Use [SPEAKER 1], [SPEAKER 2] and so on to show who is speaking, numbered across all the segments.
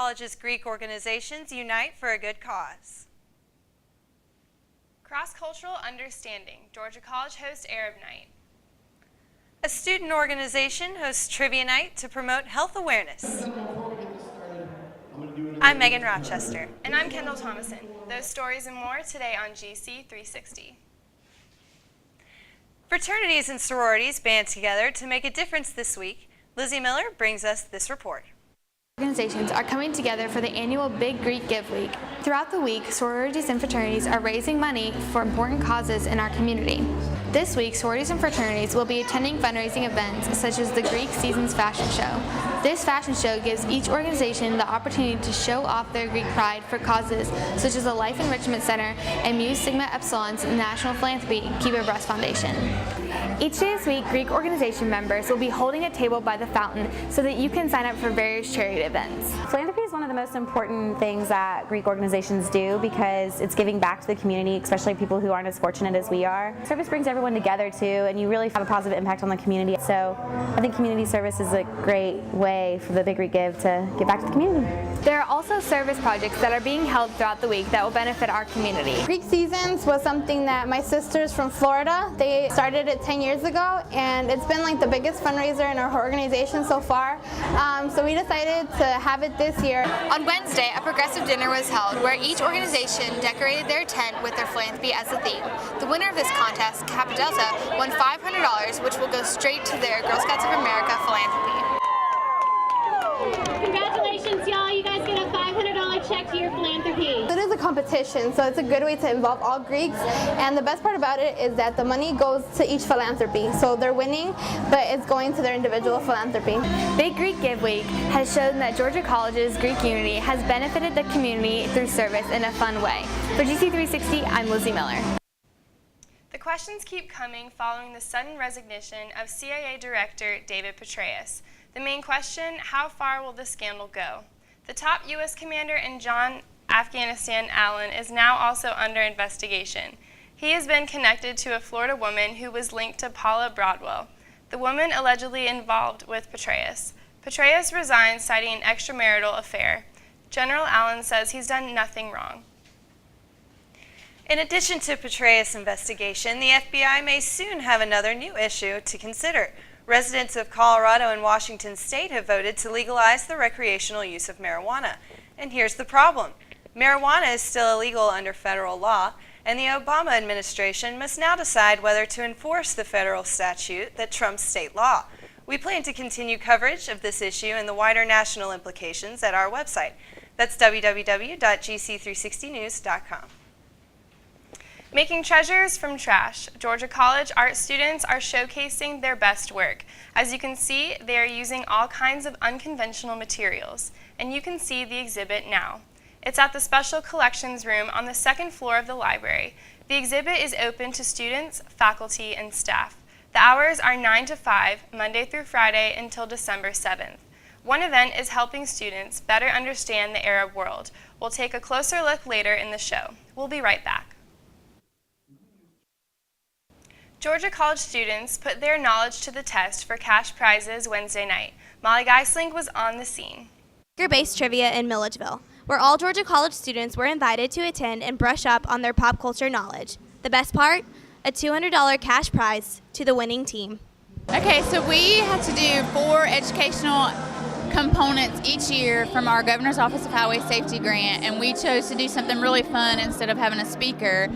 [SPEAKER 1] College's Greek organizations unite for a good cause.
[SPEAKER 2] Cross-cultural understanding. Georgia College hosts Arab Night.
[SPEAKER 1] A student organization hosts Trivia Night to promote health awareness. I'm Megan Rochester.
[SPEAKER 2] And I'm Kendall Thomason. Those stories and more today on GC360.
[SPEAKER 1] Fraternities and sororities band together to make a difference this week. Lizzie Miller brings us this report.
[SPEAKER 3] Organizations are coming together for the annual Big Greek Give Week. Throughout the week, sororities and fraternities are raising money for important causes in our community. This week, sororities and fraternities will be attending fundraising events such as the Greek Seasons Fashion Show. This fashion show gives each organization the opportunity to show off their Greek pride for causes such as the Life Enrichment Center and Mu Sigma Epsilon's National Philanthropy Keep It Breast Foundation. Each day this week, Greek organization members will be holding a table by the fountain so that you can sign up for various charity events.
[SPEAKER 4] Philanthropy is one of the most important things that Greek organizations do because it's giving back to the community, especially people who aren't as fortunate as we are. Service brings everyone together too, and you really have a positive impact on the community. So I think community service is a great way for the Big Greek Give to give back to the community.
[SPEAKER 3] There are also service projects that are being held throughout the week that will benefit our community.
[SPEAKER 5] Greek Seasons was something that my sisters from Florida, they started it 10 years ago, and it's been like the biggest fundraiser in our organization so far. So we decided to have it this year.
[SPEAKER 3] On Wednesday, a progressive dinner was held where each organization decorated their tent with their philanthropy as the theme. The winner of this contest, Kappa Delta, won $500, which will go straight to their Girl Scouts of America philanthropy.
[SPEAKER 6] Congratulations, y'all. You guys get a $500 check to your philanthropy.
[SPEAKER 5] It is a competition, so it's a good way to involve all Greeks. And the best part about it is that the money goes to each philanthropy. So they're winning, but it's going to their individual philanthropy.
[SPEAKER 3] Big Greek Give Week has shown that Georgia College's Greek unity has benefited the community through service in a fun way. For GC360, I'm Lizzie Miller.
[SPEAKER 2] The questions keep coming following the sudden resignation of CIA Director David Petraeus. The main question, how far will the scandal go? The top U.S. commander in John Afghanistan Allen is now also under investigation. He has been connected to a Florida woman who was linked to Paula Broadwell, the woman allegedly involved with Petraeus. Petraeus resigned citing an extramarital affair. General Allen says he's done nothing wrong.
[SPEAKER 1] In addition to Petraeus' investigation, the FBI may soon have another new issue to consider. Residents of Colorado and Washington State have voted to legalize the recreational use of marijuana. And here's the problem. Marijuana is still illegal under federal law, and the Obama administration must now decide whether to enforce the federal statute that trumps state law. We plan to continue coverage of this issue and the wider national implications at our website. That's www.gc360news.com.
[SPEAKER 2] Making treasures from trash, Georgia College art students are showcasing their best work. As you can see, they are using all kinds of unconventional materials, and you can see the exhibit now. It's at the Special Collections Room on the second floor of the library. The exhibit is open to students, faculty, and staff. The hours are 9 to 5, Monday through Friday until December 7th. One event is helping students better understand the Arab world. We'll take a closer look later in the show. We'll be right back. Georgia College students put their knowledge to the test for cash prizes Wednesday night. Molly Geisling was on the scene.
[SPEAKER 7] Based trivia in Milledgeville, where all Georgia College students were invited to attend and brush up on their pop culture knowledge. The best part? A $200 cash prize to the winning team.
[SPEAKER 8] Okay, so we had to do 4 educational components each year from our Governor's Office of Highway Safety grant, and we chose to do something really fun instead of having a speaker.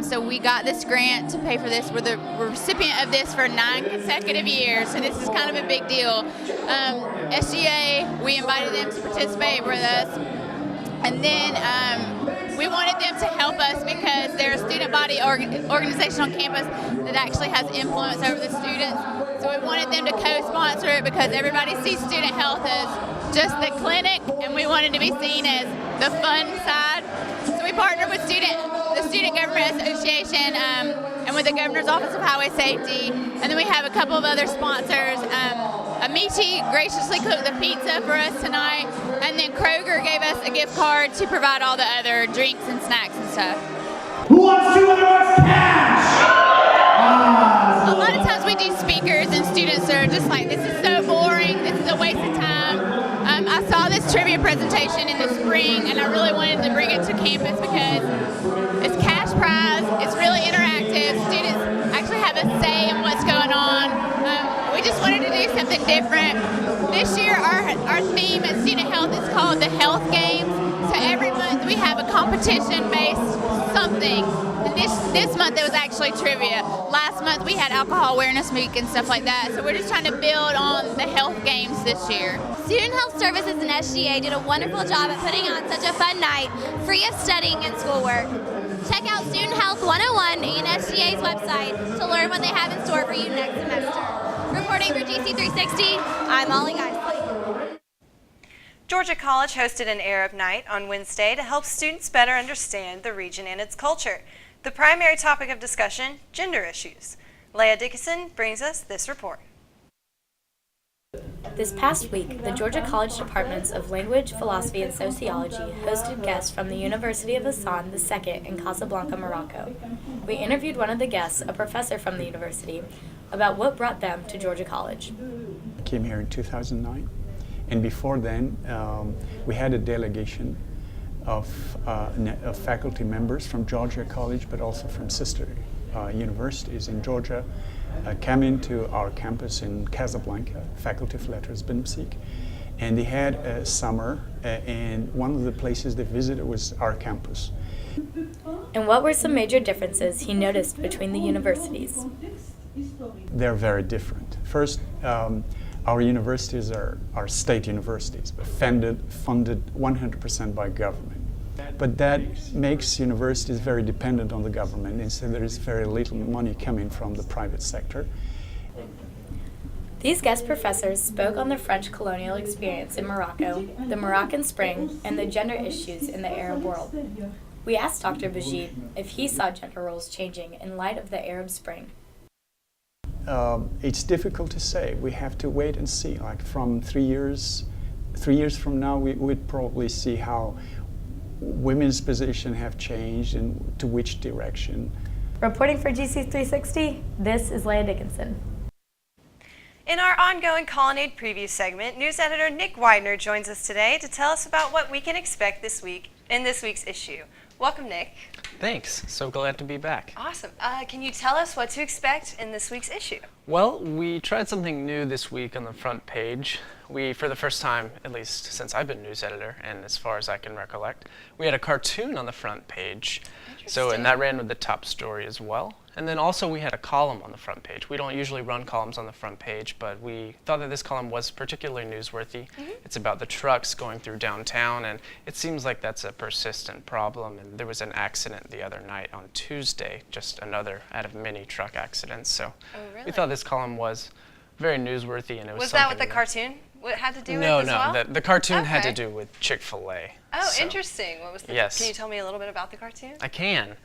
[SPEAKER 8] So we got this grant to pay for this. We're the recipient of this for 9 consecutive years, so this is kind of a big deal. SGA, we invited them to participate with us, and then we wanted them to help us because they're a student body organization on campus that actually has influence over the students. So we wanted them to co-sponsor it because everybody sees student health as just the clinic, and we wanted to be seen as the fun side. So we partnered with the Student Government Association and with the Governor's Office of Highway Safety, and then we have a couple of other sponsors. Amici graciously cooked the pizza for us tonight, and then Kroger gave us a gift card to provide all the other drinks and snacks and stuff.
[SPEAKER 9] Who wants $200 cash?
[SPEAKER 8] A lot of times we do speakers and students are just like, this is so boring, this is a waste of time. I saw this trivia presentation in the spring, and I really wanted to bring it to campus because it's cash prize, it's really interactive, students actually have a say in what's going on. We just wanted to do something different. This year our theme at Student Health is called the Health Games, so every month we have a competition-based something. And this month it was actually trivia. Last month we had Alcohol Awareness Week and stuff like that, so we're just trying to build on the health games this year.
[SPEAKER 7] Student Health Services and SGA did a wonderful job at putting on such a fun night, free of studying and schoolwork. Check out Student Health 101 and SGA's website to learn what they have in store for you next semester. Reporting for GC360, I'm Molly Geisley.
[SPEAKER 1] Georgia College hosted an Arab Night on Wednesday to help students better understand the region and its culture. The primary topic of discussion, gender issues. Leah Dickinson brings us this report.
[SPEAKER 10] This past week, the Georgia College Departments of Language, Philosophy, and Sociology hosted guests from the University of Hassan II in Casablanca, Morocco. We interviewed one of the guests, a professor from the university, about what brought them to Georgia College.
[SPEAKER 11] I came here in 2009, and before then, we had a delegation of faculty members from Georgia College, but also from sister universities in Georgia, came into our campus in Casablanca, Faculty of Letters, BIMSEEK, and they had a summer, and one of the places they visited was our campus.
[SPEAKER 10] And what were some major differences he noticed between the universities?
[SPEAKER 11] They're very different. First, our universities are state universities, but funded 100% by government. But that makes universities very dependent on the government, and so there is very little money coming from the private sector.
[SPEAKER 10] These guest professors spoke on the French colonial experience in Morocco, the Moroccan Spring, and the gender issues in the Arab world. We asked Dr. Bajid if he saw gender roles changing in light of the Arab Spring.
[SPEAKER 11] It's difficult to say. We have to wait and see. Like from 3 years from now, we'd probably see how women's position have changed and to which direction.
[SPEAKER 10] Reporting for GC360, this is Leah Dickinson.
[SPEAKER 1] In our ongoing Colonnade Preview segment, news editor Nick Widener joins us today to tell us about what we can expect this week in this week's issue. Welcome, Nick.
[SPEAKER 12] Thanks. So glad to be back.
[SPEAKER 1] Awesome. Can you tell us what to expect in this week's issue?
[SPEAKER 12] Well, we tried something new this week on the front page. We, for the first time, at least since I've been news editor, and as far as I can recollect, we had a cartoon on the front page. And that ran with the top story as well. And then also we had a column on the front page. We don't usually run columns on the front page, but we thought that this column was particularly newsworthy. It's about the trucks going through downtown, and it seems like that's a persistent problem. And there was an accident the other night on Tuesday, just another out of many truck accidents. So we thought this column was very newsworthy, and it was
[SPEAKER 1] that what the cartoon had to do with as well?
[SPEAKER 12] No, the cartoon had to do with Chick-fil-A.
[SPEAKER 1] Oh, so, interesting. What was the?
[SPEAKER 12] Yes.
[SPEAKER 1] Can you tell me a little bit about the cartoon?
[SPEAKER 12] I can.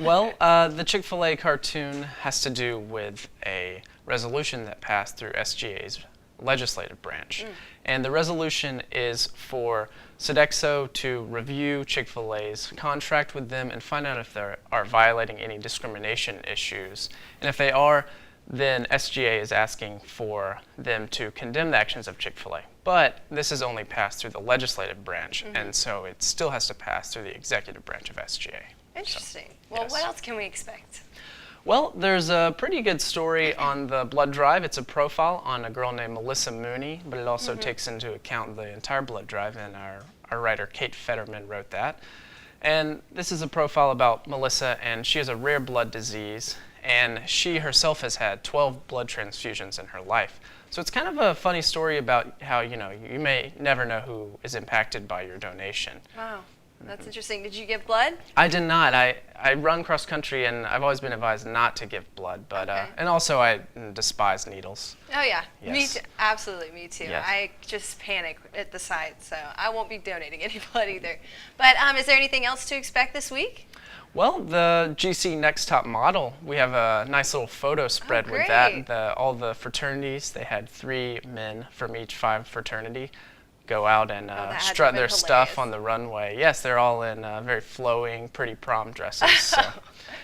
[SPEAKER 12] Well, the Chick-fil-A cartoon has to do with a resolution that passed through SGA's legislative branch. And the resolution is for Sodexo to review Chick-fil-A's contract with them and find out if they are violating any discrimination issues. And if they are, then SGA is asking for them to condemn the actions of Chick-fil-A. But this is only passed through the legislative branch, and so it still has to pass through the executive branch of SGA.
[SPEAKER 1] Interesting. So, well, what else can we expect?
[SPEAKER 12] Well, there's a pretty good story on the blood drive. It's a profile on a girl named Melissa Mooney, but it also takes into account the entire blood drive, and our writer Kate Fetterman wrote that. And this is a profile about Melissa, and she has a rare blood disease, and she herself has had 12 blood transfusions in her life. So it's kind of a funny story about how, you may never know who is impacted by your donation.
[SPEAKER 1] Wow, that's interesting. Did you give blood?
[SPEAKER 12] I did not. I run cross country, and I've always been advised not to give blood, but and also I despise needles.
[SPEAKER 1] Oh yeah,
[SPEAKER 12] yes.
[SPEAKER 1] Me too. Absolutely, me too.
[SPEAKER 12] Yes.
[SPEAKER 1] I just panic at the sight, so I won't be donating any blood either. But is there anything else to expect this week?
[SPEAKER 12] Well, the GC Next Top Model, we have a nice little photo spread with that. All the fraternities, they had 3 men from each 5 fraternity go out and
[SPEAKER 1] had to
[SPEAKER 12] strut
[SPEAKER 1] have
[SPEAKER 12] their
[SPEAKER 1] been
[SPEAKER 12] stuff
[SPEAKER 1] hilarious.
[SPEAKER 12] on the runway. Yes, they're all in very flowing, pretty prom dresses. So.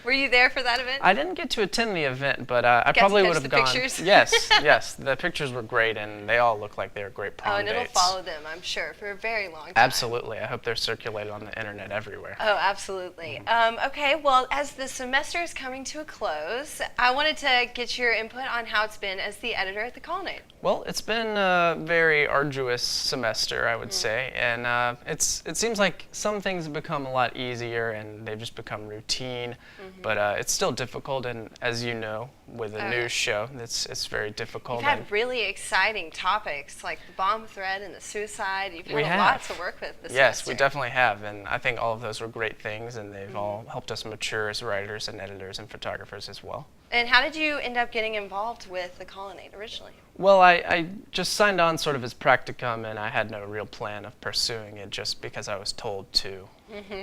[SPEAKER 1] Were you there for that event?
[SPEAKER 12] I didn't get to attend the event, but I
[SPEAKER 1] Got to
[SPEAKER 12] probably
[SPEAKER 1] catch
[SPEAKER 12] would have
[SPEAKER 1] the
[SPEAKER 12] gone.
[SPEAKER 1] pictures?
[SPEAKER 12] Yes, the pictures were great, and they all look like they were great prom
[SPEAKER 1] Oh, and it'll
[SPEAKER 12] dates.
[SPEAKER 1] follow them, I'm sure, for a very long time.
[SPEAKER 12] Absolutely. I hope they're circulated on the internet everywhere.
[SPEAKER 1] Oh, absolutely. Okay, well, as the semester is coming to a close, I wanted to get your input on how it's been as the editor at the Colonnade.
[SPEAKER 12] Well, it's been a very arduous semester, I would say, and it seems like some things have become a lot easier and they've just become routine, but it's still difficult, and as you know, with a news show, it's very difficult.
[SPEAKER 1] You've had really exciting topics like the bomb threat and the suicide. You've
[SPEAKER 12] We
[SPEAKER 1] had a lot
[SPEAKER 12] have.
[SPEAKER 1] to work with this
[SPEAKER 12] Yes,
[SPEAKER 1] semester.
[SPEAKER 12] we definitely have, and I think all of those were great things, and they've all helped us mature as writers and editors and photographers as well.
[SPEAKER 1] And how did you end up getting involved with the Colonnade originally?
[SPEAKER 12] Well, I just signed on sort of as practicum, and I had no real plan of pursuing it just because I was told to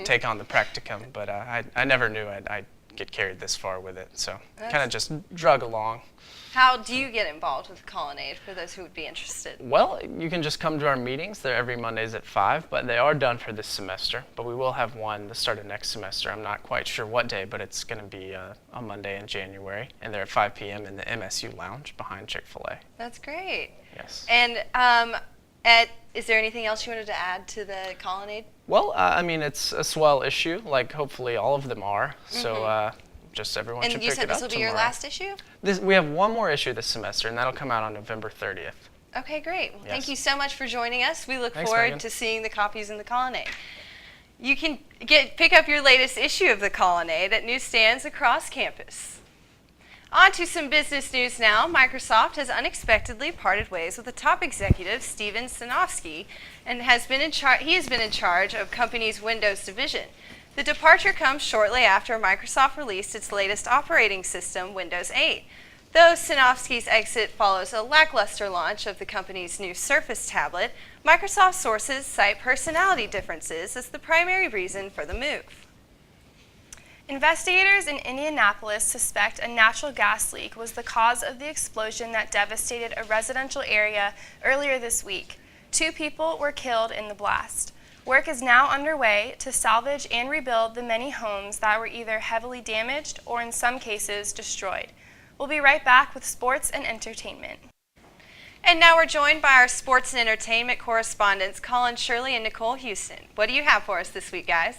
[SPEAKER 12] take on the practicum, but I never knew I'd get carried this far with it, so kind of just drug along.
[SPEAKER 1] How do you get involved with the Colonnade for those who would be interested?
[SPEAKER 12] Well, you can just come to our meetings. They're every Mondays at 5, but they are done for this semester. But we will have one the start of next semester. I'm not quite sure what day, but it's going to be a Monday in January, and they're at 5 p.m. in the MSU Lounge behind Chick-fil-A.
[SPEAKER 1] That's great.
[SPEAKER 12] Yes.
[SPEAKER 1] And is there anything else you wanted to add to the Colonnade?
[SPEAKER 12] Well, I mean, it's a swell issue, like hopefully all of them are. So just everyone should
[SPEAKER 1] And
[SPEAKER 12] pick
[SPEAKER 1] you
[SPEAKER 12] it
[SPEAKER 1] said
[SPEAKER 12] up
[SPEAKER 1] this will be your
[SPEAKER 12] tomorrow.
[SPEAKER 1] last issue?
[SPEAKER 12] We have one more issue this semester, and that'll come out on November 30th.
[SPEAKER 1] Okay, great. Well, thank
[SPEAKER 12] Yes.
[SPEAKER 1] you so much for joining us. We look
[SPEAKER 12] Thanks,
[SPEAKER 1] forward
[SPEAKER 12] Megan.
[SPEAKER 1] to seeing the copies in the Colonnade. You can pick up your latest issue of the Colonnade at newsstands across campus. On to some business news now. Microsoft has unexpectedly parted ways with the top executive, Steven Sinofsky, and he has been in charge of company's Windows division. The departure comes shortly after Microsoft released its latest operating system, Windows 8. Though Sinofsky's exit follows a lackluster launch of the company's new Surface tablet, Microsoft sources cite personality differences as the primary reason for the move.
[SPEAKER 2] Investigators in Indianapolis suspect a natural gas leak was the cause of the explosion that devastated a residential area earlier this week. 2 people were killed in the blast. Work is now underway to salvage and rebuild the many homes that were either heavily damaged or in some cases destroyed. We'll be right back with sports and entertainment.
[SPEAKER 1] And now we're joined by our sports and entertainment correspondents, Colin Shirley and Nicole Houston. What do you have for us this week, guys?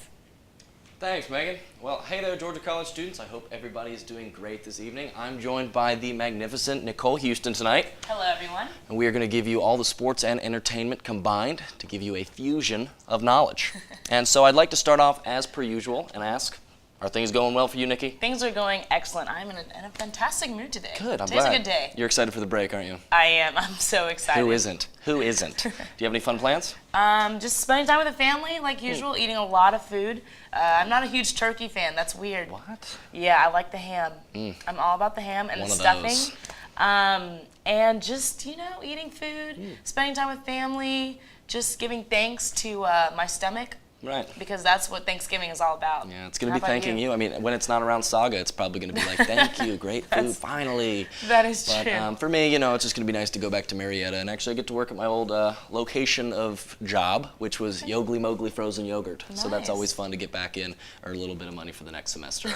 [SPEAKER 13] Thanks, Megan. Well, hey there, Georgia College students. I hope everybody is doing great this evening. I'm joined by the magnificent Nicole Houston tonight.
[SPEAKER 14] Hello, everyone.
[SPEAKER 13] And we are going to give you all the sports and entertainment combined to give you a fusion of knowledge. And so I'd like to start off as per usual and ask, are things going well for you, Nikki?
[SPEAKER 14] Things are going excellent. I'm in a fantastic mood today.
[SPEAKER 13] Good, I'm
[SPEAKER 14] Today's
[SPEAKER 13] glad.
[SPEAKER 14] a good day.
[SPEAKER 13] You're excited for the break, aren't you?
[SPEAKER 14] I am. I'm so excited.
[SPEAKER 13] Who isn't? Who isn't? Do you have any fun plans?
[SPEAKER 14] Just spending time with the family, like usual, eating a lot of food. I'm not a huge turkey fan. That's weird.
[SPEAKER 13] What?
[SPEAKER 14] Yeah, I like the ham. I'm all about the ham and
[SPEAKER 13] One
[SPEAKER 14] the
[SPEAKER 13] of
[SPEAKER 14] stuffing.
[SPEAKER 13] those.
[SPEAKER 14] And just, eating food, spending time with family, just giving thanks to my stomach.
[SPEAKER 13] Right.
[SPEAKER 14] Because that's what Thanksgiving is all about.
[SPEAKER 13] Yeah, it's going to be thanking you. I mean, when it's not around Saga, it's probably going to be like, thank you, great food, finally.
[SPEAKER 14] That is
[SPEAKER 13] but,
[SPEAKER 14] true.
[SPEAKER 13] For me, it's just going to be nice to go back to Marietta and actually get to work at my old location of job, which was Yogli Mowgli Frozen Yogurt.
[SPEAKER 14] Nice.
[SPEAKER 13] So that's always fun to get back in, earn a little bit of money for the next semester.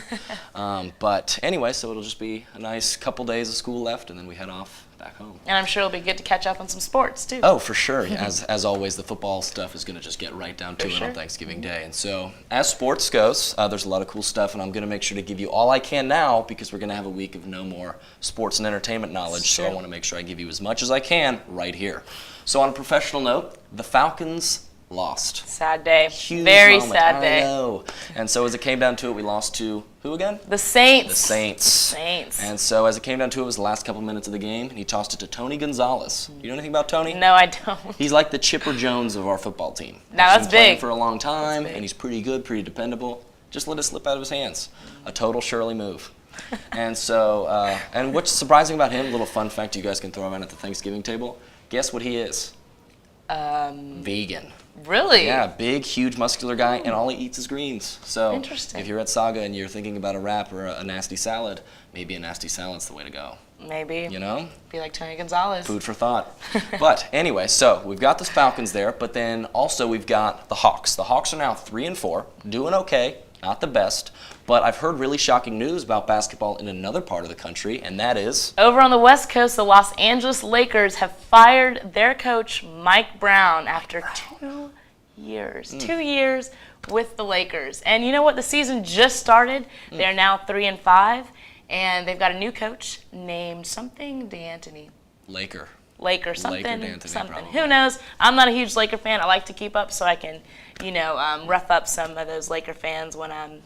[SPEAKER 13] But anyway, so it'll just be a nice couple days of school left, and then we head off back home.
[SPEAKER 14] And I'm sure it'll be good to catch up on some sports, too.
[SPEAKER 13] Oh, for sure. As always, the football stuff is going to just get right down to
[SPEAKER 14] For
[SPEAKER 13] it
[SPEAKER 14] sure.
[SPEAKER 13] on Thanksgiving Day. And so, as sports goes, there's a lot of cool stuff, and I'm going to make sure to give you all I can now because we're going to have a week of no more sports and entertainment knowledge. So I want to make sure I give you as much as I can right here. So on a professional note, the Falcons lost.
[SPEAKER 14] Sad day.
[SPEAKER 13] Huge
[SPEAKER 14] Very
[SPEAKER 13] moment.
[SPEAKER 14] sad
[SPEAKER 13] I
[SPEAKER 14] day.
[SPEAKER 13] know. And so as it came down to it, we lost to who again?
[SPEAKER 14] The Saints.
[SPEAKER 13] The Saints.
[SPEAKER 14] Saints.
[SPEAKER 13] And so as it came down to it, was the last couple minutes of the game, and he tossed it to Tony Gonzalez. You know anything about Tony?
[SPEAKER 14] No, I don't.
[SPEAKER 13] He's like the Chipper Jones of our football team.
[SPEAKER 14] Now,
[SPEAKER 13] He's
[SPEAKER 14] that's
[SPEAKER 13] been playing
[SPEAKER 14] big.
[SPEAKER 13] for a long time, and he's pretty good, pretty dependable. Just let it slip out of his hands. A total Shirley move. And so, and what's surprising about him, a little fun fact you guys can throw around at the Thanksgiving table, guess what he is? Vegan.
[SPEAKER 14] Really?
[SPEAKER 13] Yeah, big, huge, muscular guy, and all he eats is greens. So
[SPEAKER 14] Interesting.
[SPEAKER 13] if you're at Saga and you're thinking about a wrap or a nasty salad, maybe a nasty salad's the way to go.
[SPEAKER 14] Maybe.
[SPEAKER 13] You know?
[SPEAKER 14] Be like Tony Gonzalez.
[SPEAKER 13] Food for thought. But anyway, so we've got the Falcons there, but then also we've got the Hawks. The Hawks are now 3-4, doing okay, not the best. But I've heard really shocking news about basketball in another part of the country, and that is...
[SPEAKER 14] Over on the West Coast, the Los Angeles Lakers have fired their coach, Mike Brown, after 2 years. 2 years with the Lakers. And you know what? The season just started. They're now 3-5, and they've got a new coach named something D'Antoni.
[SPEAKER 13] Laker
[SPEAKER 14] something.
[SPEAKER 13] D'Antoni,
[SPEAKER 14] something.
[SPEAKER 13] probably.
[SPEAKER 14] Who knows? I'm not a huge Laker fan. I like to keep up so I can, rough up some of those Laker fans when I'm,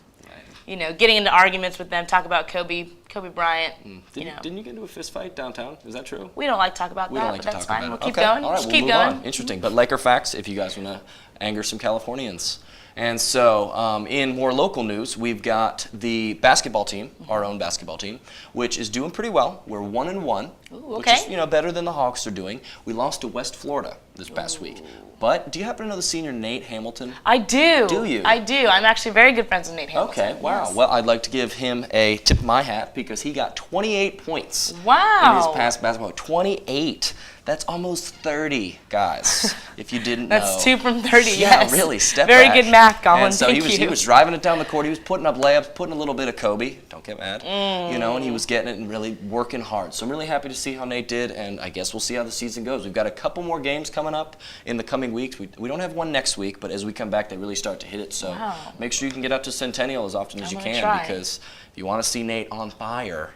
[SPEAKER 14] getting into arguments with them, talk about Kobe Bryant.
[SPEAKER 13] Didn't you get into a fist fight downtown? Is that true?
[SPEAKER 14] We don't like to talk about
[SPEAKER 13] We
[SPEAKER 14] that,
[SPEAKER 13] don't like
[SPEAKER 14] but
[SPEAKER 13] to
[SPEAKER 14] that's
[SPEAKER 13] talk
[SPEAKER 14] fine.
[SPEAKER 13] about
[SPEAKER 14] We'll
[SPEAKER 13] it.
[SPEAKER 14] keep
[SPEAKER 13] Okay.
[SPEAKER 14] going.
[SPEAKER 13] All right,
[SPEAKER 14] Just
[SPEAKER 13] we'll
[SPEAKER 14] keep
[SPEAKER 13] move
[SPEAKER 14] going.
[SPEAKER 13] on. Interesting. But Laker facts, if you guys want to anger some Californians. And so in more local news, we've got the basketball team, our own basketball team, which is doing pretty well. We're 1-1, which is better than the Hawks are doing. We lost to West Florida this past week. But do you happen to know the senior Nate Hamilton?
[SPEAKER 14] I do.
[SPEAKER 13] Do you?
[SPEAKER 14] I do. I'm actually very good friends with Nate Hamilton.
[SPEAKER 13] Okay, wow.
[SPEAKER 14] Yes.
[SPEAKER 13] Well, I'd like to give him a tip of my hat because he got 28 points in his past basketball. 28. That's almost 30, guys, if you didn't know.
[SPEAKER 14] That's 2 from 30,
[SPEAKER 13] yeah,
[SPEAKER 14] yes.
[SPEAKER 13] Really, step
[SPEAKER 14] Very
[SPEAKER 13] back.
[SPEAKER 14] good math, Colin.
[SPEAKER 13] And so he was driving it down the court. He was putting up layups, putting a little bit of Kobe. Don't get mad. And he was getting it and really working hard. So I'm really happy to see how Nate did, and I guess we'll see how the season goes. We've got a couple more games coming up in the coming weeks. We don't have one next week, but as we come back, they really start to hit it. So make sure you can get out to Centennial as often as you can because if you want to see Nate on fire,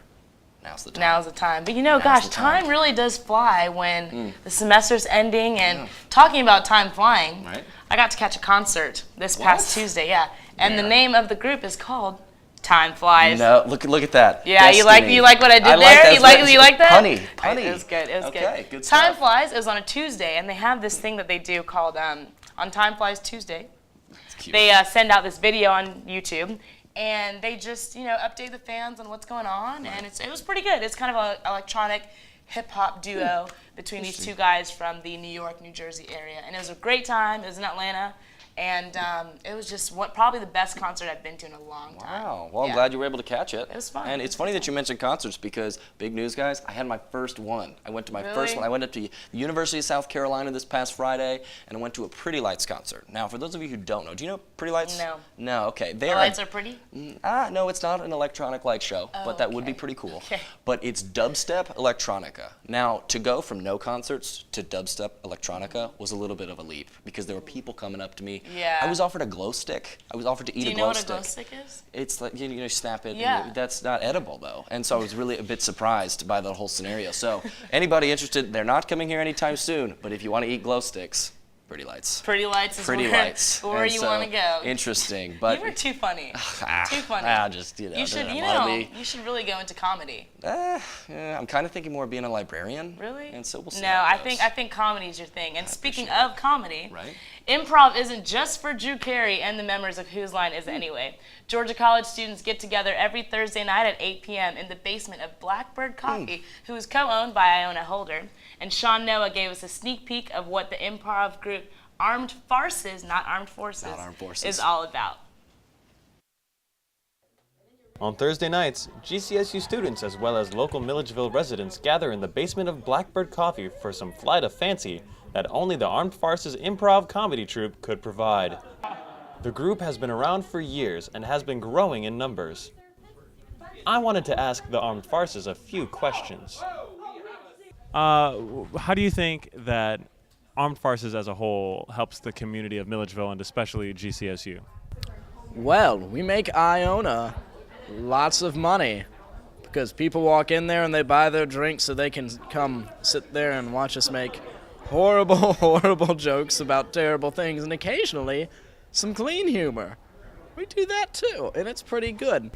[SPEAKER 13] now's the time.
[SPEAKER 14] Now's the time. But time really does fly when the semester's ending. And talking about time flying, I got to catch a concert this past Tuesday, And the name of the group is called Time Flies.
[SPEAKER 13] No, look at that.
[SPEAKER 14] Yeah,
[SPEAKER 13] Destiny.
[SPEAKER 14] you like what I did there?
[SPEAKER 13] That.
[SPEAKER 14] You like that?
[SPEAKER 13] Punny.
[SPEAKER 14] It was good. It was
[SPEAKER 13] good.
[SPEAKER 14] Good Time Flies is on a Tuesday, and they have this thing that they do called on Time Flies Tuesday. They send out this video on YouTube. And they just, update the fans on what's going on, and it was pretty good. It's kind of an electronic hip-hop duo between these two guys from the New York, New Jersey area. And it was a great time. It was in Atlanta, and it was just probably the best concert I've been to in a long time.
[SPEAKER 13] Wow. Well, I'm glad you were able to catch it.
[SPEAKER 14] It was fun.
[SPEAKER 13] And it's funny that you mentioned concerts because, big news, guys, I had my first one. I went to my first one. I went up to the University of South Carolina this past Friday, and I went to a Pretty Lights concert. Now, for those of you who don't know, do you know Pretty Lights?
[SPEAKER 14] No.
[SPEAKER 13] No, okay.
[SPEAKER 14] The lights are pretty?
[SPEAKER 13] No, it's not an electronic light show, but that would be pretty cool.
[SPEAKER 14] Okay.
[SPEAKER 13] But it's dubstep electronica. Now, to go from no concerts to dubstep electronica was a little bit of a leap because there were people coming up to me.
[SPEAKER 14] Yeah.
[SPEAKER 13] I was offered a glow stick. I was offered to eat a glow stick.
[SPEAKER 14] Do you know what a glow stick is?
[SPEAKER 13] It's like, you snap it.
[SPEAKER 14] Yeah.
[SPEAKER 13] And that's not edible, though. And so I was really a bit surprised by the whole scenario. So anybody interested, they're not coming here anytime soon. But if you want to eat glow sticks, Pretty Lights.
[SPEAKER 14] Pretty Lights is where you want to go.
[SPEAKER 13] Interesting. But
[SPEAKER 14] you were too funny. Too funny.
[SPEAKER 13] You
[SPEAKER 14] should really go into comedy.
[SPEAKER 13] I'm kind of thinking more of being a librarian.
[SPEAKER 14] Really?
[SPEAKER 13] And so we'll see.
[SPEAKER 14] No, I think comedy is your thing. And speaking of comedy, improv isn't just for Drew Carey and the members of Whose Line Is It Anyway. Georgia College students get together every Thursday night at 8 p.m. in the basement of Blackbird Coffee, who is co-owned by Iona Holder. And Sean Noah gave us a sneak peek of what the improv group Armed Farces, not Armed Forces, is all about.
[SPEAKER 15] On Thursday nights, GCSU students as well as local Milledgeville residents gather in the basement of Blackbird Coffee for some flight of fancy that only the Armed Farces improv comedy troupe could provide. The group has been around for years and has been growing in numbers. I wanted to ask the Armed Farces a few questions. How do you think that Armed Farces as a whole helps the community of Milledgeville and especially GCSU?
[SPEAKER 16] Well, we make Iona lots of money because people walk in there and they buy their drinks so they can come sit there and watch us make horrible, horrible jokes about terrible things and occasionally some clean humor. We do that too, and it's pretty good.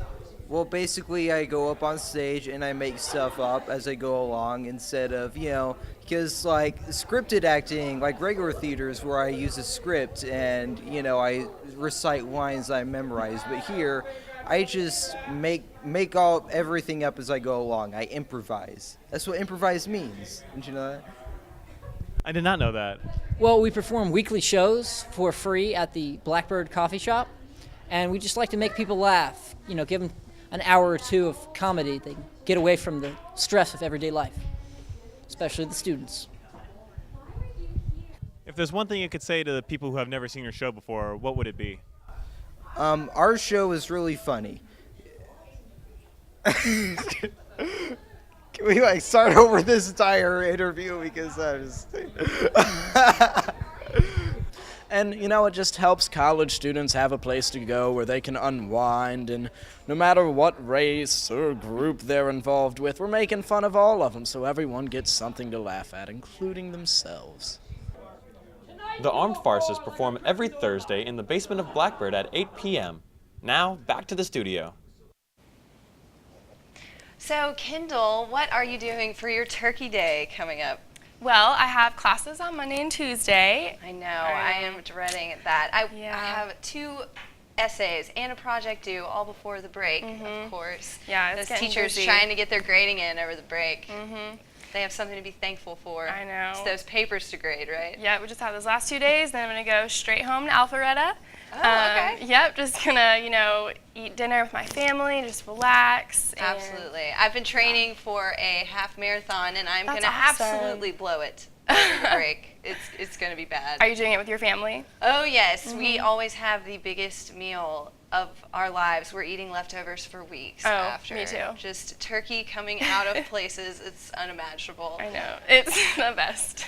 [SPEAKER 17] Well, basically, I go up on stage and I make stuff up as I go along instead of, because like scripted acting, like regular theaters where I use a script and, I recite lines I memorize. But here, I just make everything up as I go along. I improvise. That's what improvise means. Didn't you know that?
[SPEAKER 15] I did not know that.
[SPEAKER 18] Well, we perform weekly shows for free at the Blackbird Coffee Shop, and we just like to make people laugh. Give them an hour or two of comedy. They can get away from the stress of everyday life, especially the students.
[SPEAKER 15] If there's one thing you could say to the people who have never seen your show before, what would it be?
[SPEAKER 17] Our show is really funny. Can we start over this entire interview because I just.
[SPEAKER 16] And it just helps college students have a place to go where they can unwind, and no matter what race or group they're involved with, we're making fun of all of them so everyone gets something to laugh at, including themselves.
[SPEAKER 15] The Armed Farces perform every Thursday in the basement of Blackbird at 8 p.m. Now, back to the studio.
[SPEAKER 1] So, Kendall, what are you doing for your Turkey Day coming up?
[SPEAKER 2] Well, I have classes on Monday and Tuesday.
[SPEAKER 1] I know, I am dreading that. I have 2 essays and a project due all before the break, of course.
[SPEAKER 2] Yeah,
[SPEAKER 1] those
[SPEAKER 2] getting
[SPEAKER 1] teachers
[SPEAKER 2] busy.
[SPEAKER 1] trying to get their grading in over the break. They have something to be thankful for.
[SPEAKER 2] I know.
[SPEAKER 1] It's those papers to grade, right?
[SPEAKER 2] Yeah, we just have those last 2 days, then I'm going to go straight home to Alpharetta.
[SPEAKER 1] Oh, okay.
[SPEAKER 2] Yep, just going to, eat dinner with my family, just relax.
[SPEAKER 1] Absolutely. I've been training for a half marathon, and I'm going to
[SPEAKER 2] awesome.
[SPEAKER 1] absolutely blow it over the break. It's going to be bad.
[SPEAKER 2] Are you doing it with your family?
[SPEAKER 1] Oh, yes. We always have the biggest meal of our lives. We're eating leftovers for weeks after.
[SPEAKER 2] Me too.
[SPEAKER 1] Just turkey coming out of places. It's unimaginable.
[SPEAKER 2] I know. It's the best.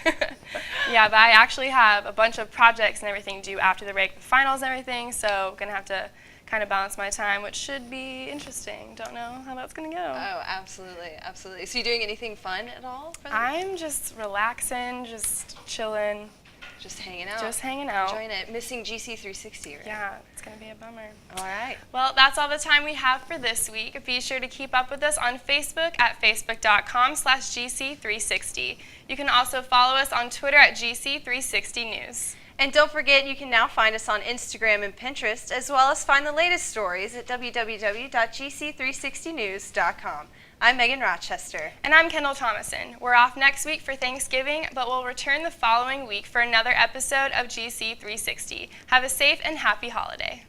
[SPEAKER 2] Yeah, but I actually have a bunch of projects and everything due after the break with finals and everything, so I'm going to have to kind of balance my time, which should be interesting. Don't know how that's going to go.
[SPEAKER 1] Oh, absolutely, absolutely. So you doing anything fun at all?
[SPEAKER 2] I'm just relaxing, just chilling.
[SPEAKER 1] Just hanging out.
[SPEAKER 2] Just hanging out.
[SPEAKER 1] Enjoying it. Missing GC360, right?
[SPEAKER 2] Yeah, it's going to be a bummer.
[SPEAKER 1] All right.
[SPEAKER 2] Well, that's all the time we have for this week. Be sure to keep up with us on Facebook at facebook.com/GC360. You can also follow us on Twitter at GC360 News.
[SPEAKER 1] And don't forget, you can now find us on Instagram and Pinterest, as well as find the latest stories at www.gc360news.com. I'm Megan Rochester.
[SPEAKER 2] And I'm Kendall Thomason. We're off next week for Thanksgiving, but we'll return the following week for another episode of GC360. Have a safe and happy holiday.